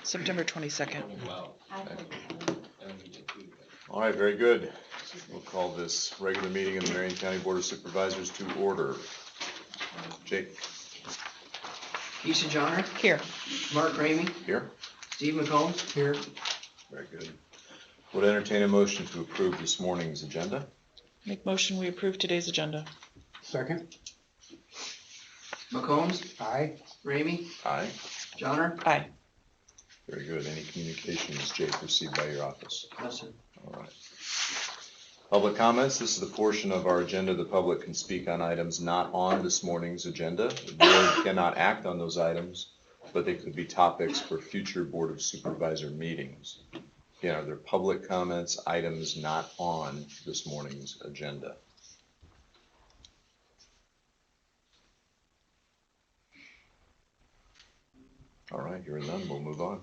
September 22nd. All right, very good. We'll call this regular meeting of the Marion County Board of Supervisors to order. Jake. Keisha Johnner. Here. Mark Ramey. Here. Steve McCombs. Here. Very good. Would entertain a motion to approve this morning's agenda. Make motion we approve today's agenda. Second. McCombs. Aye. Ramey. Aye. Johnner. Aye. Very good. Any communications, Jake, received by your office? No, sir. All right. Public comments. This is the portion of our agenda the public can speak on items not on this morning's agenda. The board cannot act on those items, but they could be topics for future Board of Supervisor meetings. Again, are there public comments, items not on this morning's agenda? All right, hearing none, we'll move on.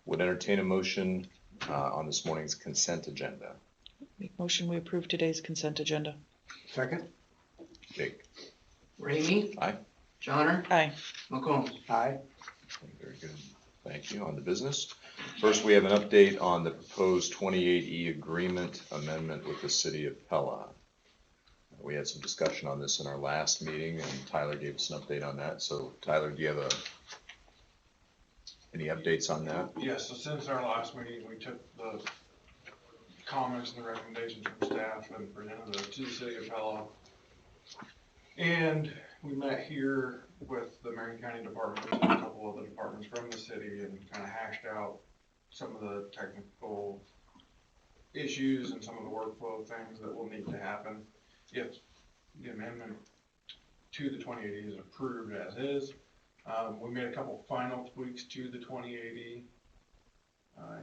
Would entertain a motion on this morning's consent agenda. Make motion we approve today's consent agenda. Second. Jake. Ramey. Aye. Johnner. Aye. McCombs. Aye. Very good. Thank you. On the business. First, we have an update on the proposed 28E agreement amendment with the city of Pella. We had some discussion on this in our last meeting, and Tyler gave us an update on that. So, Tyler, do you have any updates on that? Yes, so since our last meeting, we took the comments and the recommendations from staff and presented those to the city of Pella. And we met here with the Marion County Department and a couple of the departments from the city and kind of hashed out some of the technical issues and some of the workflow things that will need to happen if the amendment to the 2080 is approved as is. We made a couple final tweaks to the 2080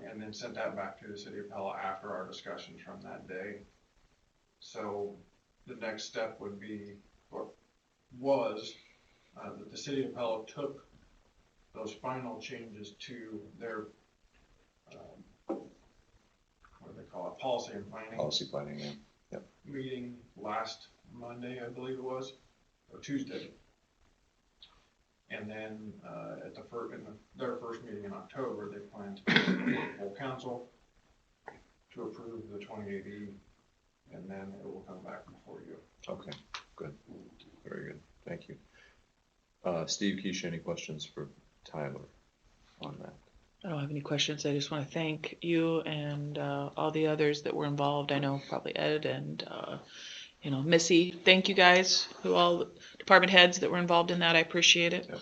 and then sent that back to the city of Pella after our discussions from that day. So the next step would be, or was, that the city of Pella took those final changes to their, what do they call it, policy and planning. Policy planning, yeah. Yep. Meeting last Monday, I believe it was, or Tuesday. And then at their first meeting in October, they plan to go to full council to approve the 2080, and then it will come back before you. Okay, good. Very good. Thank you. Steve, Keisha, any questions for Tyler on that? I don't have any questions. I just want to thank you and all the others that were involved. I know probably Ed and Missy. Thank you guys, all the department heads that were involved in that. I appreciate it. Yep.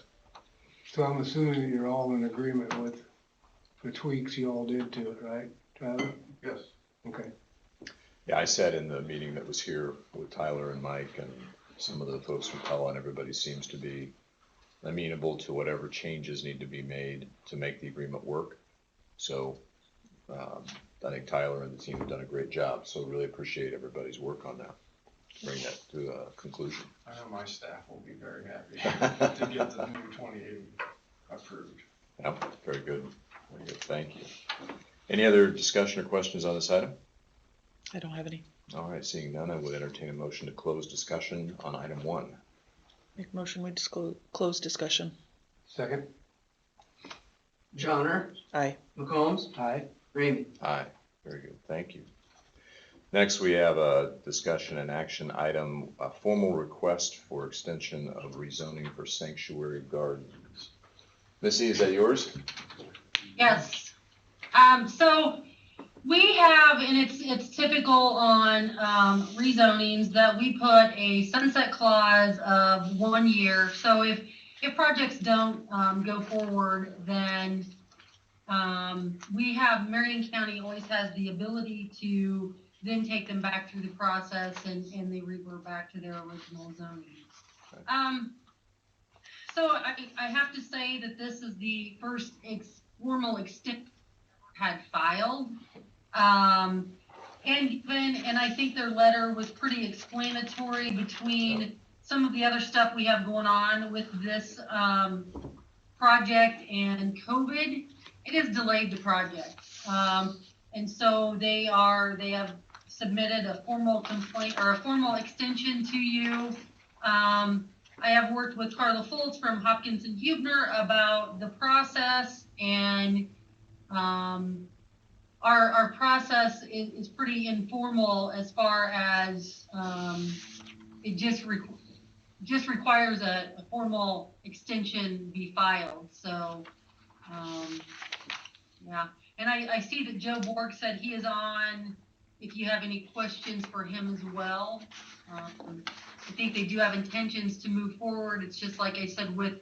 So I'm assuming that you're all in agreement with the tweaks you all did to it, right, Tyler? Yes. Okay. Yeah, I sat in the meeting that was here with Tyler and Mike and some of the folks from Pella, and everybody seems to be amenable to whatever changes need to be made to make the agreement work. So I think Tyler and the team have done a great job. So really appreciate everybody's work on that. Bring that to a conclusion. I know my staff will be very happy to get the new 2080 approved. Yep, very good. Very good. Thank you. Any other discussion or questions on this item? I don't have any. All right, seeing none, I would entertain a motion to close discussion on item 1. Make motion we close discussion. Second. Johnner. Aye. McCombs. Aye. Ramey. Aye. Very good. Thank you. Next, we have a discussion and action item, a formal request for extension of rezoning for sanctuary gardens. Missy, is that yours? Yes. So we have, and it's typical on rezonings that we put a sunset clause of 1 year. So if projects don't go forward, then we have, Marion County always has the ability to then take them back through the process and they revert back to their original zoning. Okay. So I have to say that this is the first formal extension had filed. And I think their letter was pretty explanatory between some of the other stuff we have going on with this project and COVID. It has delayed the project. And so they have submitted a formal complaint or a formal extension to you. I have worked with Carla Foltz from Hopkins and Hubner about the process, and our process is pretty informal as far as it just requires a formal extension be filed. So yeah, and I see that Joe Borg said he is on. If you have any questions for him as well. I think they do have intentions to move forward. It's just like I said, with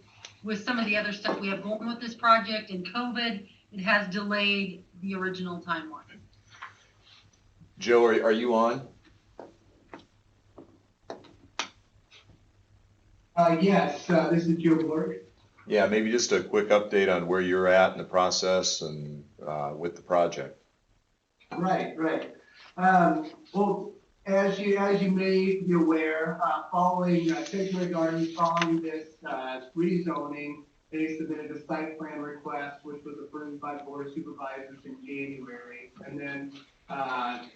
some of the other stuff we have going with this project and COVID, it has delayed the original timeline. Joe, are you on? Yes, this is Joe Borg. Yeah, maybe just a quick update on where you're at in the process and with the project. Right. Well, as you may be aware, following Sanctuary Gardens, following this rezoning, they submitted a site plan request, which was approved by the Board of Supervisors in January. And then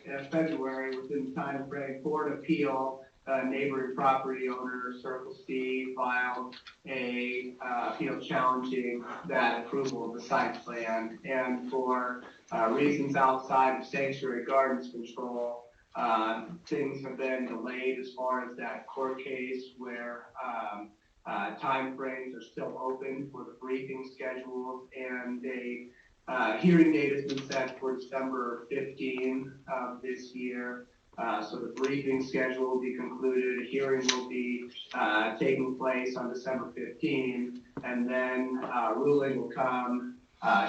in February, within the time frame, Board Appeal, neighboring property owner, Circle C, filed a appeal challenging that approval of the site plan. And for reasons outside of Sanctuary Gardens control, things have been delayed as far as that court case where time frames are still open for the briefing schedule, and a hearing date has been set for December 15 of this year. So the briefing schedule will be concluded, a hearing will be taking place on December 15, and then ruling will come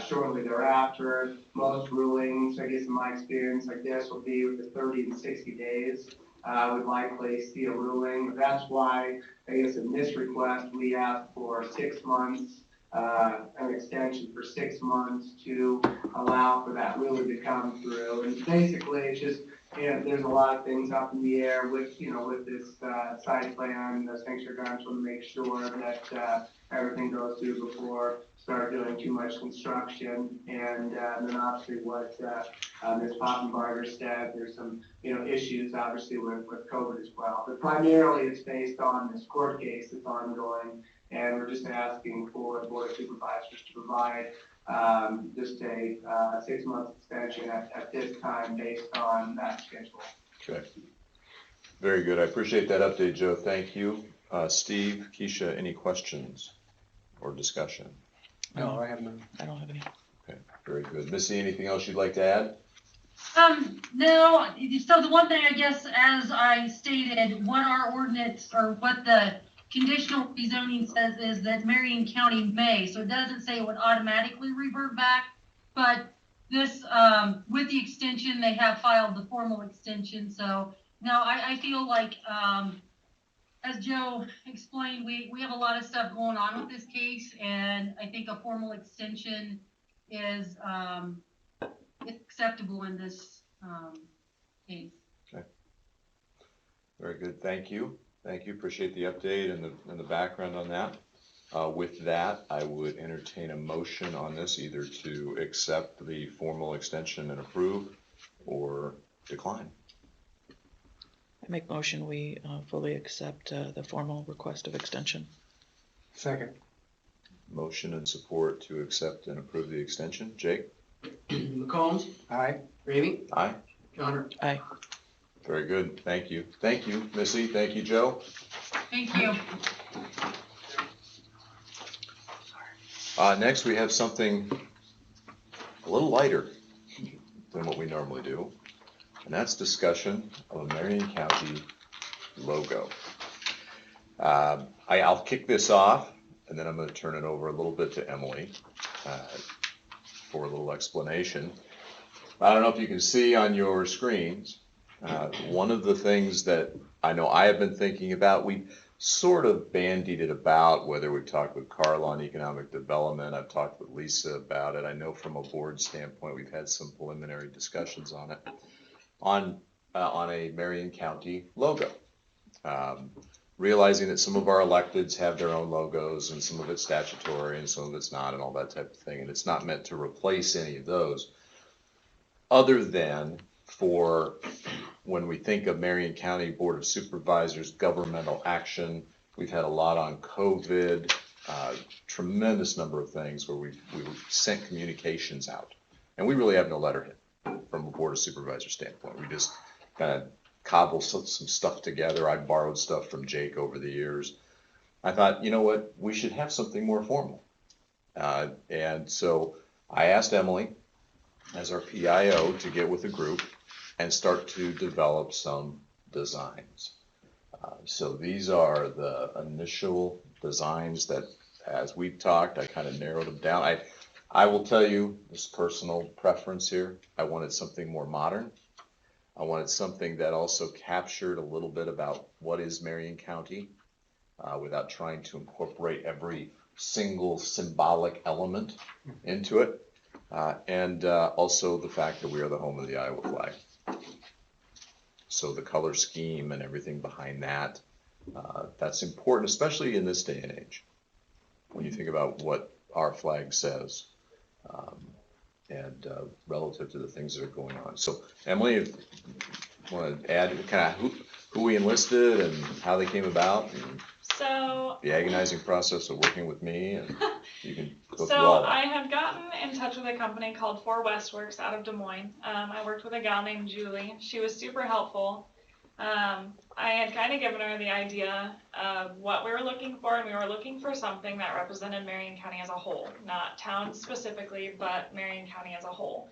shortly thereafter. Most rulings, I guess in my experience like this, will be within 30 and 60 days. Would likely see a ruling. That's why, I guess in this request, we asked for 6 months, an extension for 6 months to allow for that ruling to come through. And basically, it's just, there's a lot of things up in the air with, with this site plan. The Sanctuary Gardens want to make sure that everything goes through before start doing too much construction. And then obviously what Ms. Poppenbarger said, there's some, issues obviously with COVID as well. But primarily it's based on this court case that's ongoing. And we're just asking for the Board of Supervisors to provide just a 6 month extension at this time based on that schedule. Okay. Very good. I appreciate that update, Joe. Thank you. Steve, Keisha, any questions or discussion? No, I have none. I don't have any. Okay, very good. Missy, anything else you'd like to add? No, so the one thing I guess, as I stated, what our ordinance or what the conditional rezoning says is that Marion County may, so it doesn't say it would automatically revert back, but this, with the extension, they have filed the formal extension. So no, I feel like, as Joe explained, we have a lot of stuff going on with this case, and I think a formal extension is acceptable in this case. Okay. Very good. Thank you. Thank you. Appreciate the update and the background on that. With that, I would entertain a motion on this, either to accept the formal extension and approve or decline. I make motion we fully accept the formal request of extension. Second. Motion and support to accept and approve the extension. Jake? McCombs, Aye. Ramey, Aye. Johnner. Aye. Very good. Thank you. Thank you, Missy. Thank you, Joe. Thank you. Next, we have something a little lighter than what we normally do, and that's discussion of a Marion County logo. I'll kick this off, and then I'm going to turn it over a little bit to Emily for a little explanation. I don't know if you can see on your screens, one of the things that I know I have been thinking about, we sort of bandied it about, whether we talked with Carla on economic development, I've talked with Lisa about it. I know from a board standpoint, we've had some preliminary discussions on it, on a Marion County logo. Realizing that some of our electeds have their own logos, and some of it's statutory and some of it's not, and all that type of thing. And it's not meant to replace any of those, other than for when we think of Marion County Board of Supervisors, governmental action, We've had a lot on COVID, tremendous number of things where we sent communications out. And we really have no letterhead from a Board of Supervisors standpoint. We just kind of cobble some stuff together. I borrowed stuff from Jake over the years. I thought, you know what, we should have something more formal. And so I asked Emily, as our PIO, to get with a group and start to develop some designs. So these are the initial designs that, as we talked, I kind of narrowed them down. I will tell you this personal preference here. I wanted something more modern. I wanted something that also captured a little bit about what is Marion County, without trying to incorporate every single symbolic element into it. And also the fact that we are the home of the Iowa flag. So the color scheme and everything behind that, that's important, especially in this day and age, when you think about what our flag says, and relative to the things that are going on. So Emily, if you want to add kind of who we enlisted and how they came about, and So, the agonizing process of working with me, and you can go through so all that. I had gotten in touch with a company called 4 Westworks out of Des Moines. I worked with a gal named Julie. She was super helpful. I had kind of given her the idea of what we were looking for, and we were looking for something that represented Marion County as a whole, not towns specifically, but Marion County as a whole.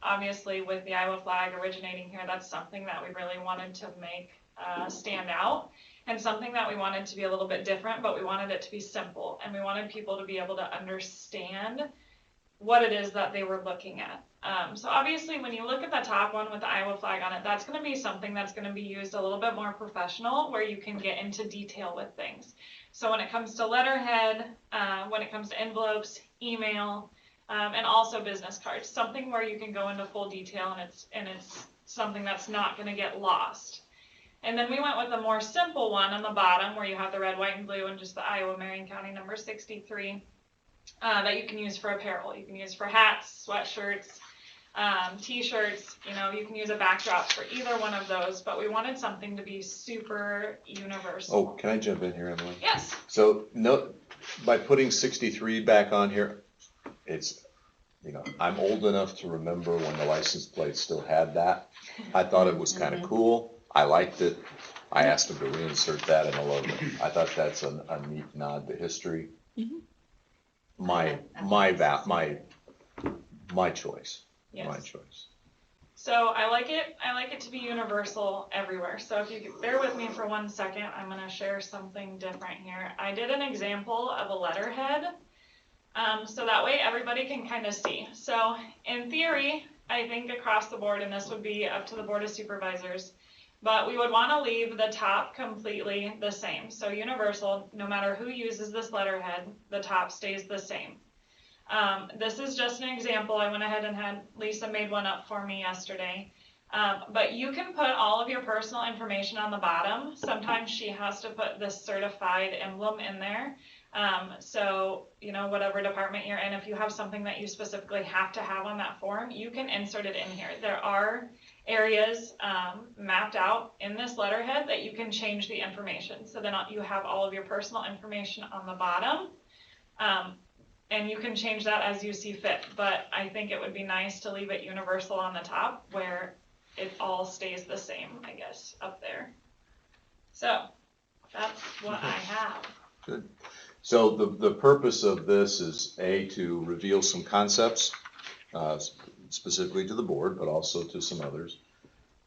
Obviously, with the Iowa flag originating here, that's something that we really wanted to make stand out, and something that we wanted to be a little bit different, but we wanted it to be simple, and we wanted people to be able to understand what it is that they were looking at. So obviously, when you look at the top one with the Iowa flag on it, that's going to be something that's going to be used a little bit more professional, where you can get into detail with things. So when it comes to letterhead, when it comes to envelopes, email, and also business cards, something where you can go into full detail, and it's something that's not going to get lost. And then we went with a more simple one on the bottom, where you have the red, white, and blue, and just the Iowa Marion County number 63, that you can use for apparel. You can use for hats, sweatshirts, t-shirts. You know, you can use a backdrop for either one of those, but we wanted something to be super universal. Oh, can I jump in here, Emily? Yes. So no, by putting 63 back on here, it's, you know, I'm old enough to remember when the license plate still had that. I thought it was kind of cool. I liked it. I asked them to reinsert that, and I loved it. I thought that's a neat nod to history. Mhm. My choice. Yes. My choice. So I like it to be universal everywhere. So if you could bear with me for 1 second, I'm going to share something different here. I did an example of a letterhead, so that way everybody can kind of see. So in theory, I think across the board, and this would be up to the Board of Supervisors, but we would want to leave the top completely the same. So universal, no matter who uses this letterhead, the top stays the same. This is just an example. I went ahead and had Lisa made one up for me yesterday. But you can put all of your personal information on the bottom. Sometimes she has to put this certified emblem in there. So, you know, whatever department you're in, if you have something that you specifically have to have on that form, you can insert it in here. There are areas mapped out in this letterhead that you can change the information. So then you have all of your personal information on the bottom. And you can change that as you see fit, but I think it would be nice to leave it universal on the top, where it all stays the same, I guess, up there. So that's what I have. Good. So the purpose of this is to reveal some concepts, specifically to the board, but also to some others.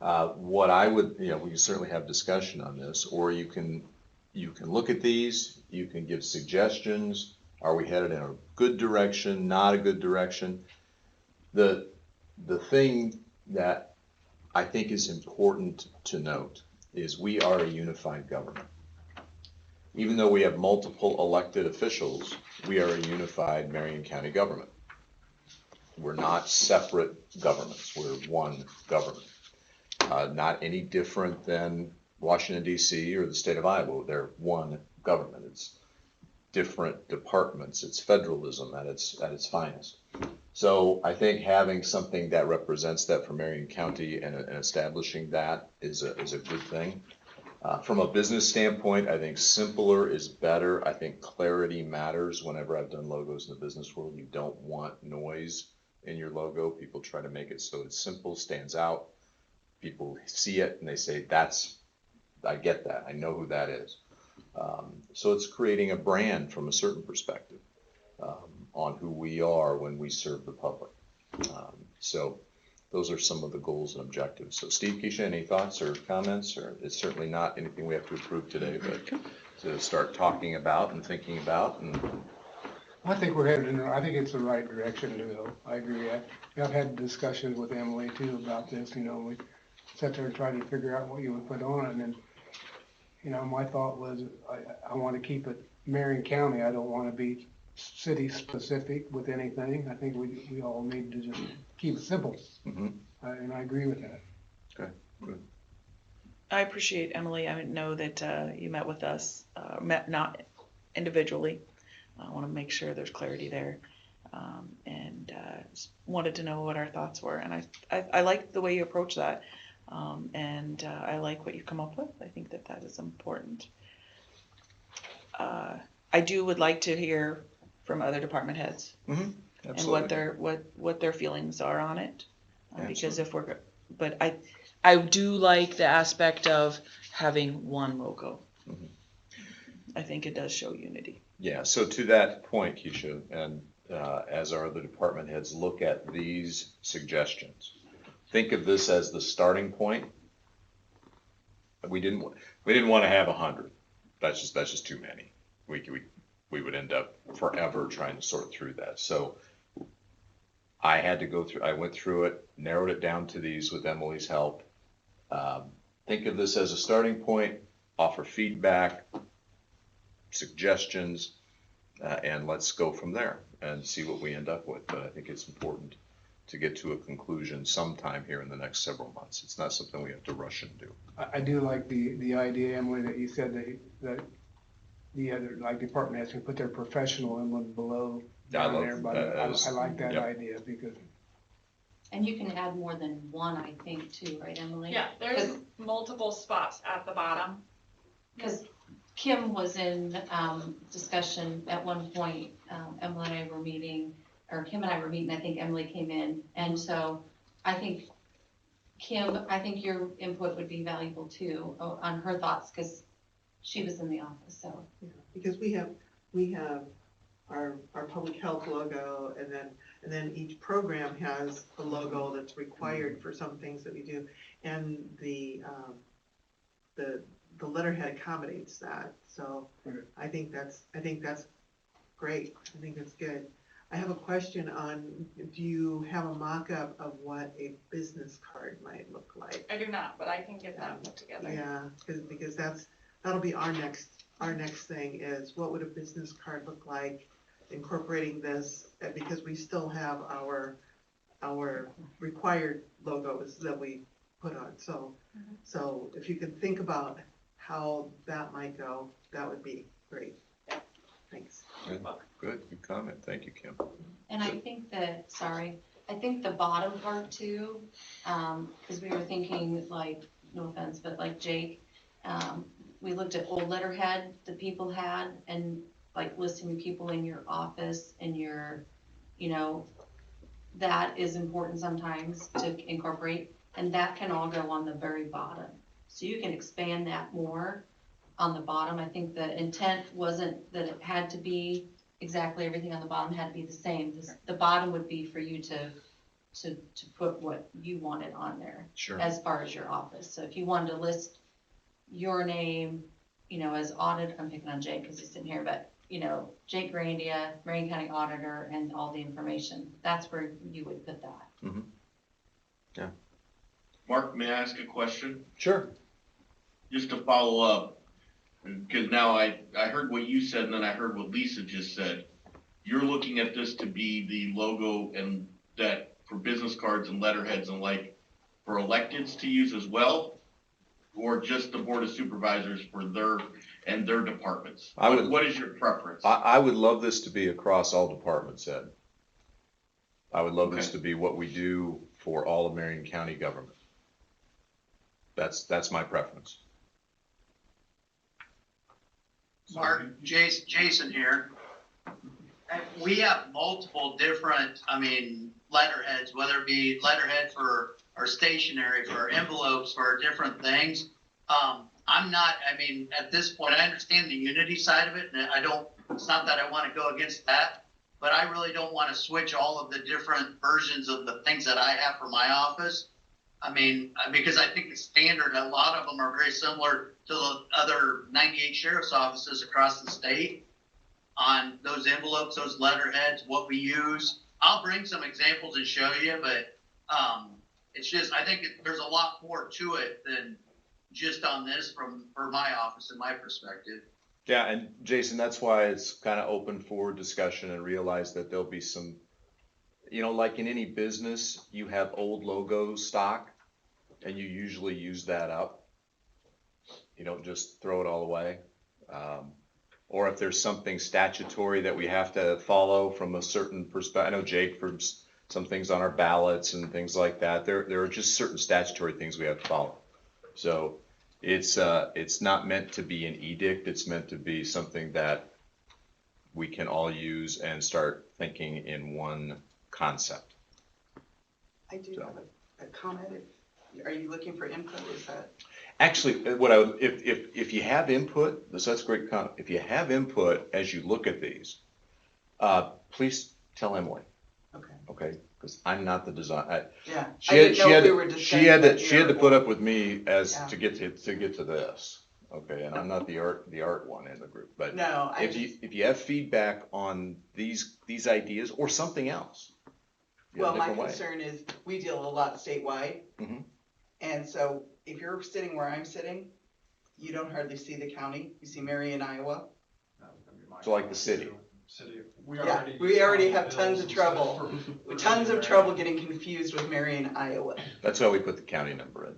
What I would, you know, we can certainly have discussion on this, or you can look at these, you can give suggestions. Are we headed in a good direction, not a good direction? The thing that I think is important to note is we are a unified government. Even though we have multiple elected officials, we are a unified Marion County government. We're not separate governments. We're one government. Not any different than Washington, D.C. or the state of Iowa. They're one government. It's different departments. It's federalism at its finest. So I think having something that represents that for Marion County and establishing that is a good thing. From a business standpoint, I think simpler is better. I think clarity matters. Whenever I've done logos in the business world, you don't want noise in your logo. People try to make it so it's simple, stands out. People see it and they say, I get that. I know who that is. So it's creating a brand from a certain perspective on who we are when we serve the public. So those are some of the goals and objectives. So Steve, Keisha, any thoughts or comments? Or it's certainly not anything we have to approve today, but to start talking about and thinking about. And I think we're headed in, I think it's the right direction to go. I agree. I've had discussions with Emily too about this, we sat there and tried to figure out what you would put on it. And then, my thought was, I want to keep it Marion County. I don't want to be city specific with anything. I think we all need to just keep it simple. Mhm. And I agree with that. Okay, good. I appreciate, Emily. I know that you met with us, met not individually. I want to make sure there's clarity there. And wanted to know what our thoughts were. And I like the way you approach that. And I like what you come up with. I think that is important. I would like to hear from other department heads and what their feelings are on it. Because I do like the aspect of having one logo. Mhm. I think it does show unity. Yeah, so to that point, Keisha, and as our other department heads look at these suggestions, think of this as the starting point. We didn't want to have 100. That's just too many. We would end up forever trying to sort through that. So I went through it, narrowed it down to these with Emily's help. Think of this as a starting point, offer feedback, suggestions, and let's go from there and see what we end up with. But I think it's important to get to a conclusion sometime here in the next several months. It's not something we have to rush and do. I do like the idea, Emily, that you said that the other department heads can put their professional emblem below down there. But I like that idea because. And you can add more than one, I think, too, right, Emily? Yeah, there's multiple spots at the bottom. Because Kim was in discussion at one point. Emily and I were meeting, or Kim and I were meeting. I think Emily came in, and so I think Kim, your input would be valuable too on her thoughts because she was in the office. So yeah, because we have our public health logo, and then each program has a logo that's required for some things that we do, and the letterhead accommodates that. So I think that's great. I think that's good. I have a question on, do you have a mock-up of what a business card might look like? I do not, but I can get that put together. Yeah, because that'll be our next thing is what would a business card look like, incorporating this, because we still have our required logos that we put on. So if you can think about how that might go, that would be great. Thanks. Good comment. Thank you, Kim. and I think the bottom part too, because we were thinking no offense, but Jake, we looked at old letterhead that people had and listing people in your office and your, that is important sometimes to incorporate, and that can all go on the very bottom. So you can expand that more on the bottom. I think the intent wasn't that it had to be exactly everything on the bottom had to be the same. The bottom would be for you to put what you wanted on there. Sure. As far as your office. So if you wanted to list your name, as audit, I'm picking on Jake because he's sitting here, but Jake Grandia, Marion County Auditor, and all the information, that's where you would put that. Mm-hmm. Yeah. Mark, may I ask a question? Sure. Just to follow up, because now I heard what you said and then I heard what Lisa just said. You're looking at this to be the logo and that for business cards and letterheads and for electeds to use as well, or just the Board of Supervisors for their departments? What is your preference? I would love this to be across all departments, Ed. I would love this to be what we do for all of Marion County government. That's my preference. Mark, Jason here. We have multiple different, letterheads, whether it be letterhead for our stationery, for our envelopes, for our different things. At this point, I understand the Unity side of it, and it's not that I want to go against that, but I really don't want to switch all of the different versions of the things that I have for my office. Because I think the standard, a lot of them are very similar to the other 98 sheriff's offices across the state on those envelopes, those letterheads, what we use. I'll bring some examples and show you, but it's just, I think there's a lot more to it than just on this for my office and my perspective. Yeah, and Jason, that's why it's kind of open for discussion, and realize that there'll be some, like in any business, you have old logo stock and you usually use that up. You don't just throw it all away. Or if there's something statutory that we have to follow from a certain perspective, I know Jake, for some things on our ballots and things like that, there are just certain statutory things we have to follow. So it's not meant to be an edict. It's meant to be something that we can all use and start thinking in one concept. I do have a comment. Are you looking for input? Is that? Actually, if you have input, that's a great comment. If you have input as you look at these, please tell Emily. Okay. Okay, because I'm not the design. Yeah. She had to put up with me to get to this. Okay, and I'm not the art one in the group. But no, if you have feedback on these ideas or something else. Well, my concern is we deal a lot statewide, and so if you're sitting where I'm sitting, you don't hardly see the county. You see Marion, Iowa. So like the city. We already have tons of trouble. Tons of trouble getting confused with Marion, Iowa. That's why we put the county number in.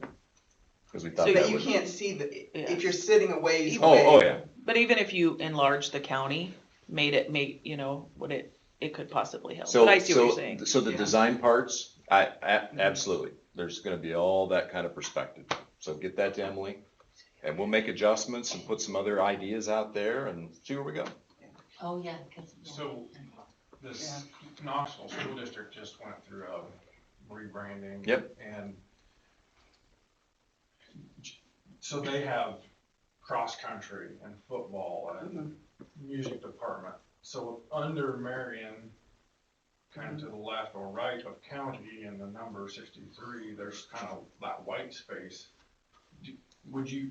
Because we thought So that you would. can't see if you're sitting a ways away. Oh yeah. But even if you enlarge the county, it could possibly help. But I see what you're saying. So the design parts, absolutely. There's going to be all that kind of perspective. So get that to Emily, and we'll make adjustments and put some other ideas out there and see where we go. Oh, yeah. So this Knoxville School District just went through a rebranding. Yep. And so they have cross country and football and music department. So under Marion, kind of to the left or right of county and the number 63, there's kind of that white space. Would you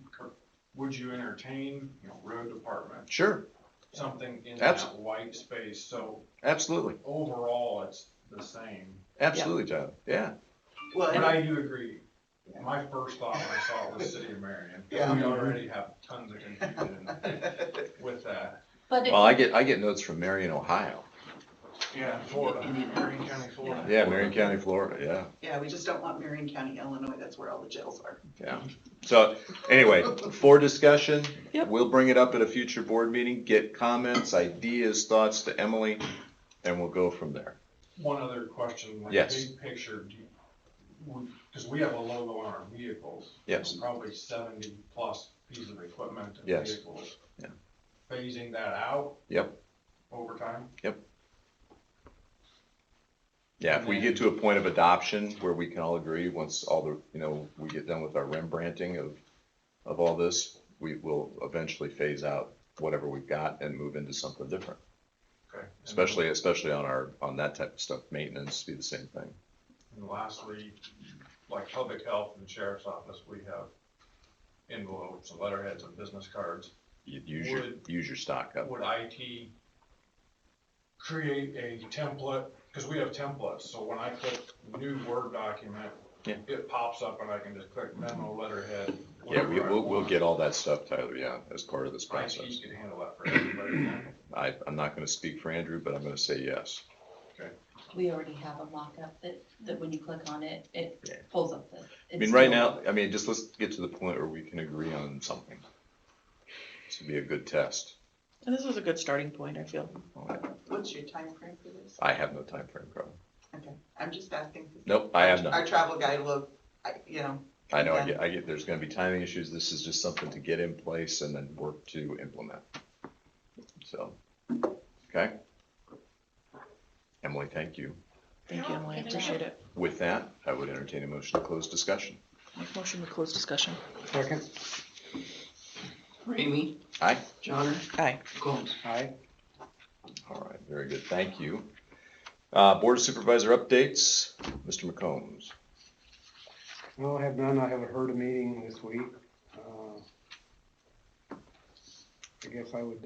entertain, road department? Sure. Something in that white space, so. Absolutely. Overall, it's the same. Absolutely, John. Yeah. Well, but I do agree. My first thought when I saw it was City of Marion. Yeah. We already have tons of confusion with that. Well, I get notes from Marion, Ohio. Yeah, Florida, Marion County, Florida. Yeah, Marion County, Florida, yeah. Yeah, we just don't want Marion County, Illinois, that's where all the jails are. Yeah, so anyway, for discussion, Yep. We'll bring it up at a future board meeting, get comments, ideas, thoughts to Emily, and we'll go from there. One other question, like Yes. big picture, because we have a logo on our vehicles. Yes. Probably 70 plus pieces of equipment and Yes. vehicles. Yeah. Phasing that out. Yep. Over time. Yep. Yeah, if we get to a point of adoption where we can all agree, once all the, we get done with our Rembrandting of all this, we will eventually phase out whatever we've got and move into something different. Okay. Especially on that type of stuff, maintenance, be the same thing. And lastly, like public health and sheriff's office, we have envelopes and letterheads and business cards. Use your stock up. Would IT create a template? Because we have templates, so when I click new Word document, it pops up and I can just click memo, letterhead. Yeah, we'll get all that stuff, Tyler, as part of this process. IT can handle that for everybody. I'm not gonna speak for Andrew, but I'm gonna say yes. Okay. We already have a mock-up that when you click on it, it pulls up the. Right now, just let's get to the point where we can agree on something. This would be a good test. And this was a good starting point, I feel. What's your time frame for this? I have no time frame problem. Okay, I'm just asking. Nope, I have none. Our travel guide will, I know, I get, there's gonna be timing issues. This is just something to get in place and then work to implement. So, okay. Emily, thank you. Thank you, Emily, I appreciate it. With that, I would entertain a motion to close discussion. Make motion to close discussion. Second, Ramey, Aye? Johnner, Aye. McCombs. aye. All right, very good, thank you. Board of Supervisor updates, Mr. McCombs. No, I have none. I haven't heard a meeting this week. I guess I would,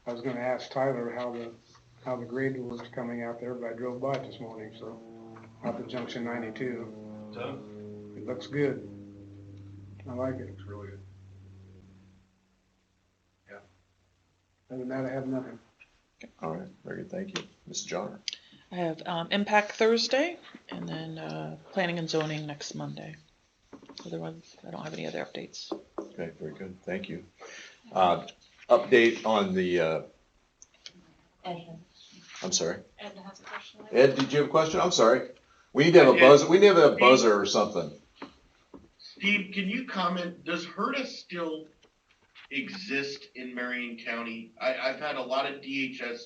I was gonna ask Tyler how the grade was coming out there, but I drove by it this morning, so out to junction 92. Done. It looks good. I like it. Looks really good. Other than that, I have nothing. All right, very good, thank you. Mrs. Johnner. I have impact Thursday and then planning and zoning next Monday. Otherwise, I don't have any other updates. Okay, very good, thank you. Update on the, I'm sorry. Ed has a question. Ed, did you have a question? I'm sorry. We need to have a buzzer, we need to have a buzzer or something. Steve, can you comment, does HERDA still exist in Marion County? I've had a lot of DHS,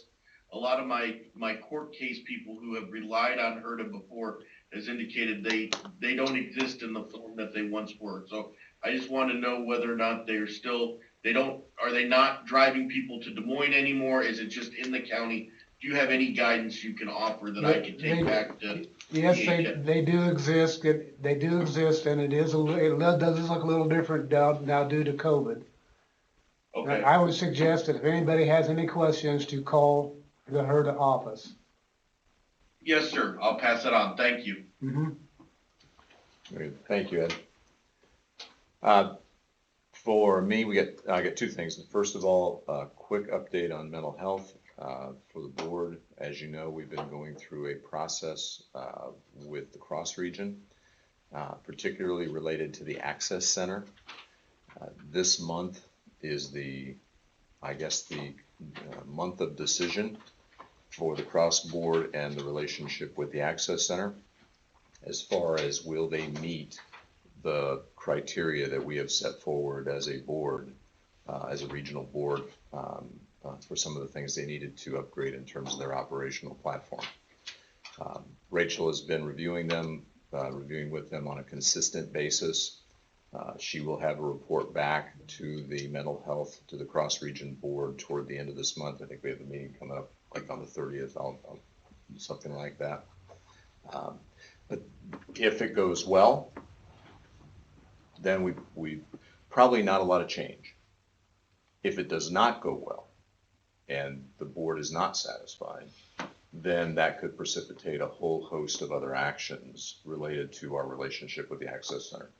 a lot of my court case people who have relied on HERDA before has indicated they don't exist in the form that they once were. So I just want to know whether or not they're still, are they not driving people to Des Moines anymore? Is it just in the county? Do you have any guidance you can offer that I could take back to? Yes, they do exist. They do exist, and it does look a little different now due to COVID. Okay, I would suggest that if anybody has any questions, to call the HERDA office. yes, sir. I'll pass it on. Thank you. Mm-hmm. Very good. Thank you, Ed. For me, I get two things. First of all, a quick update on mental health for the board. As you know, we've been going through a process with the Cross region, particularly related to the Access Center. This month is the month of decision for the Cross board and the relationship with the Access Center, as far as will they meet the criteria that we have set forward as a board, as a regional board, for some of the things they needed to upgrade in terms of their operational platform. Rachel has been reviewing with them on a consistent basis. She will have a report back to the mental health, to the Cross Region Board toward the end of this month. I think we have a meeting coming up like on the 30th, I'll something like that. But if it goes well, then we probably not a lot of change. If it does not go well and the board is not satisfied, then that could precipitate a whole host of other actions related to our relationship with the Access Center.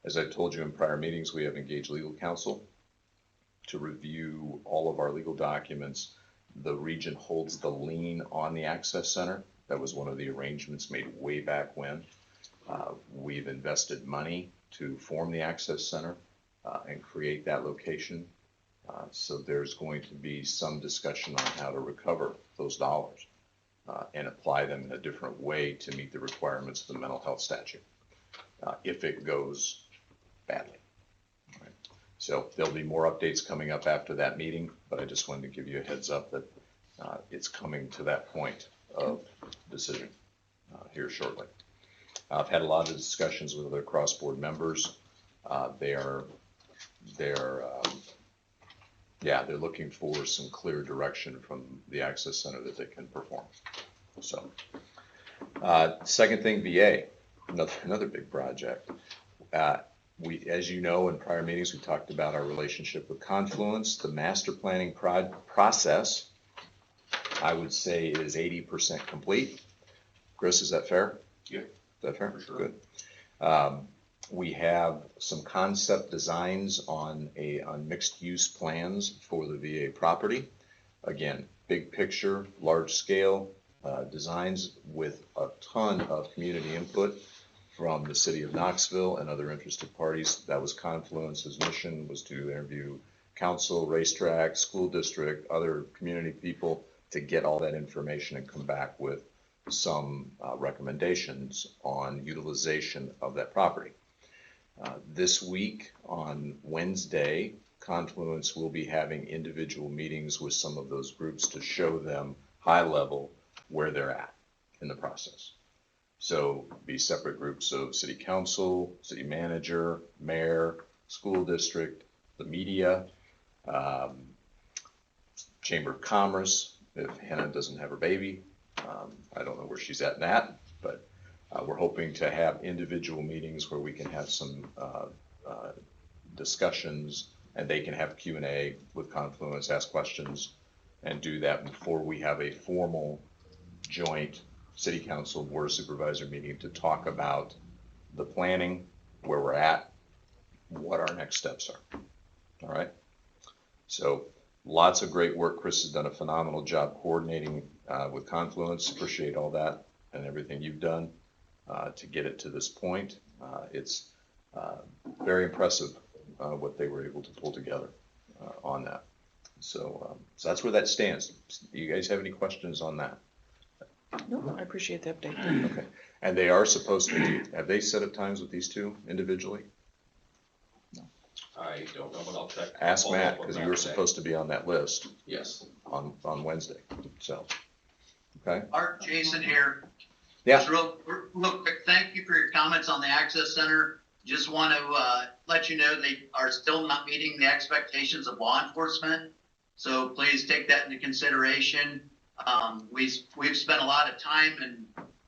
As I told you in prior meetings, we have engaged legal counsel to review all of our legal documents. The region holds the lien on the Access Center. That was one of the arrangements made way back when. We've invested money to form the Access Center and create that location. So there's going to be some discussion on how to recover those dollars and apply them in a different way to meet the requirements of the mental health statute if it goes badly. Right. So there'll be more updates coming up after that meeting, but I just wanted to give you a heads up that it's coming to that point of decision here shortly. I've had a lot of discussions with other cross-board members. They're looking for some clear direction from the Access Center that they can perform. So, second thing, VA, another big project. As you know, in prior meetings, we talked about our relationship with Confluence. The master planning process, I would say, is 80% complete. Chris, is that fair? Yeah. Is that fair? For sure. Good. We have some concept designs on mixed use plans for the VA property. Again, big picture, large scale designs with a ton of community input from the city of Knoxville and other interested parties. That was Confluence's mission, was to interview council, racetrack, school district, other community people to get all that information and come back with some recommendations on utilization of that property. This week on Wednesday, Confluence will be having individual meetings with some of those groups to show them high level where they're at in the process. So be separate groups of city council, city manager, mayor, school district, the media, Chamber of Commerce, if Hannah doesn't have her baby. I don't know where she's at in that, but we're hoping to have individual meetings where we can have some discussions, and they can have Q&A with Confluence, ask questions, and do that before we have a formal joint city council board of supervisor meeting to talk about the planning, where we're at, what our next steps are. All right. So lots of great work. Chris has done a phenomenal job coordinating with Confluence. Appreciate all that and everything you've done to get it to this point. It's very impressive what they were able to pull together on that. So that's where that stands. Do you guys have any questions on that? No, I appreciate the update. Okay. And they are supposed to be, have they set up times with these two individually? I don't know, but I'll check. Ask Follow Matt, up with because Matt you were today. supposed to be on that list Yes. on Wednesday, so, okay? Art, Jason here. Yeah. Just real quick, thank you for your comments on the Access Center. Just want to let you know they are still not meeting the expectations of law enforcement. So please take that into consideration. We've spent a lot of time and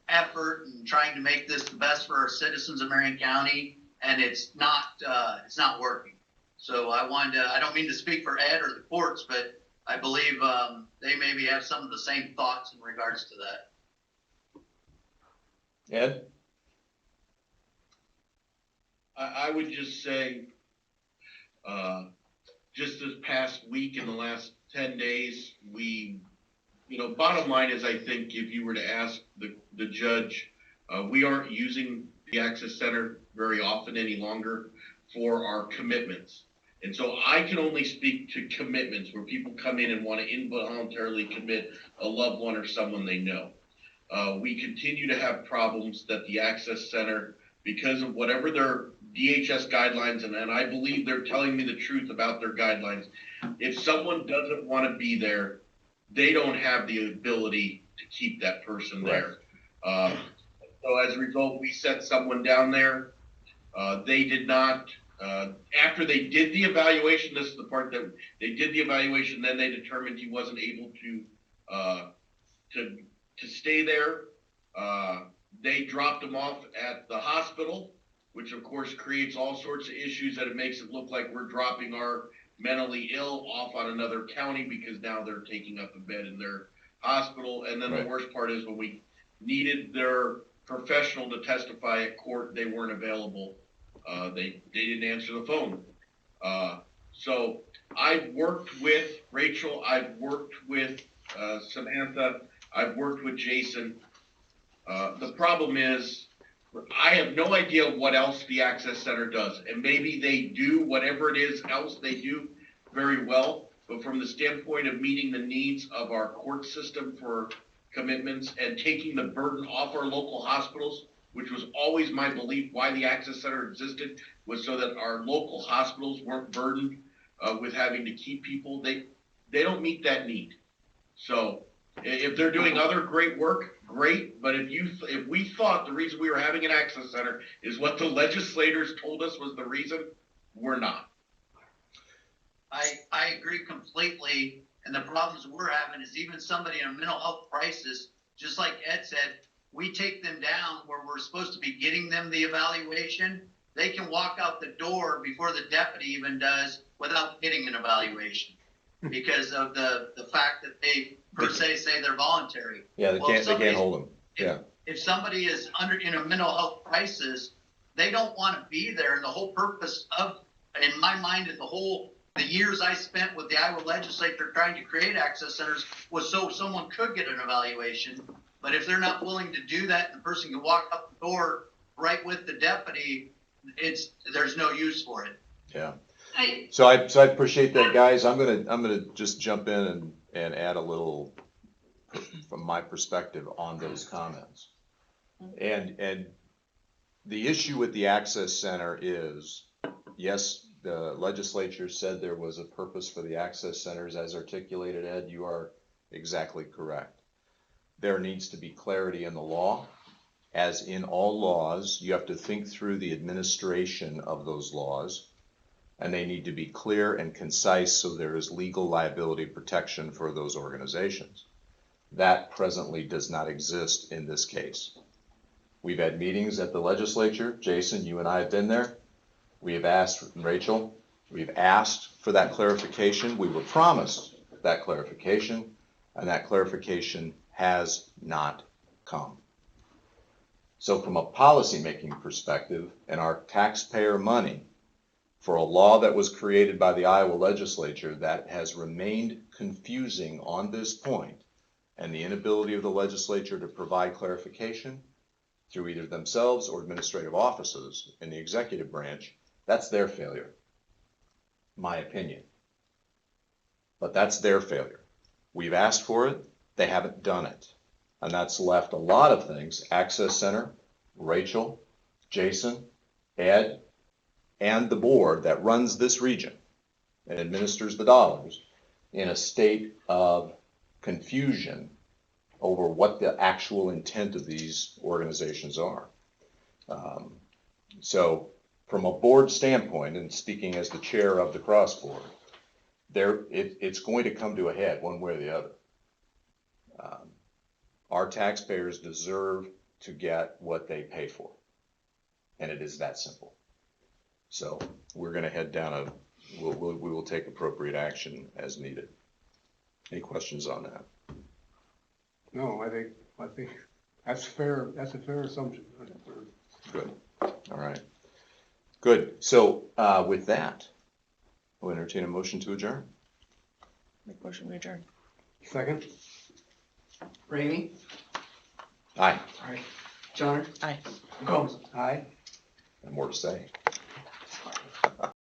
effort in trying to make this the best for our citizens of Marion County, and it's not working. So I don't mean to speak for Ed or the courts, but I believe they maybe have some of the same thoughts in regards to that. Ed? I would just say, just this past week, in the last 10 days, bottom line is, I think if you were to ask the judge, we aren't using the Access Center very often any longer for our commitments. And so I can only speak to commitments where people come in and want to involuntarily commit a loved one or someone they know. We continue to have problems that the Access Center, because of whatever their DHS guidelines, and I believe they're telling me the truth about their guidelines. If someone doesn't want to be there, they don't have the ability to keep that person there. So as a result, we set someone down there. They did not, after they did the evaluation, this is the part that they did the evaluation, then they determined he wasn't able to stay there. They dropped him off at the hospital, which of course creates all sorts of issues, that it makes it look like we're dropping our mentally ill off on another county because now they're taking up a bed in their hospital. And then the worst part is when we needed their professional to testify at court, they weren't available. They didn't answer the phone. So I've worked with Rachel, I've worked with Samantha, I've worked with Jason. The problem is, I have no idea what else the Access Center does, and maybe they do whatever it is else they do very well, but from the standpoint of meeting the needs of our court system for commitments and taking the burden off our local hospitals, which was always my belief why the Access Center existed, was so that our local hospitals weren't burdened with having to keep people. They don't meet that need. So if they're doing other great work, great. But if we thought the reason we were having an Access Center is what the legislators told us was the reason, we're not. I agree completely. And the problems we're having is even somebody in a mental health crisis, just like Ed said, we take them down where we're supposed to be getting them the evaluation. They can walk out the door before the deputy even does without getting an evaluation because of the fact that they per se say they're voluntary. Yeah, they can't hold them. Yeah. If somebody is in a mental health crisis, they don't want to be there. And the whole purpose of, in my mind, the years I spent with the Iowa legislature trying to create access centers was so someone could get an evaluation. But if they're not willing to do that, and the person can walk up the door right with the deputy, there's no use for it. Yeah. So I appreciate that, guys. I'm gonna just jump in and add a little from my perspective on those comments. And the issue with the Access Center is, yes, the legislature said there was a purpose for the access centers as articulated, Ed, you are exactly correct. There needs to be clarity in the law. As in all laws, you have to think through the administration of those laws, and they need to be clear and concise so there is legal liability protection for those organizations. That presently does not exist in this case. We've had meetings at the legislature. Jason, you and I have been there. We have asked, Rachel, we've asked for that clarification. We were promised that clarification, and that clarification has not come. So from a policy-making perspective and our taxpayer money, for a law that was created by the Iowa legislature that has remained confusing on this point, and the inability of the legislature to provide clarification through either themselves or administrative offices in the executive branch, that's their failure, my opinion. But that's their failure. We've asked for it, they haven't done it. And that's left a lot of things, Access Center, Rachel, Jason, Ed, and the board that runs this region and administers the dollars in a state of confusion over what the actual intent of these organizations are. So from a board standpoint, and speaking as the chair of the cross board, it's going to come to a head one way or the other. Our taxpayers deserve to get what they pay for. And it is that simple. So we're going to head down we will take appropriate action as needed. Any questions on that? No, I think that's fair, that's a fair assumption. Good. All right. Good. So with that, we'll entertain a motion to adjourn. Make motion we adjourn. Second? Ramey? Aye. Aye. Johnner? Aye. McCombs? Aye. And more to say.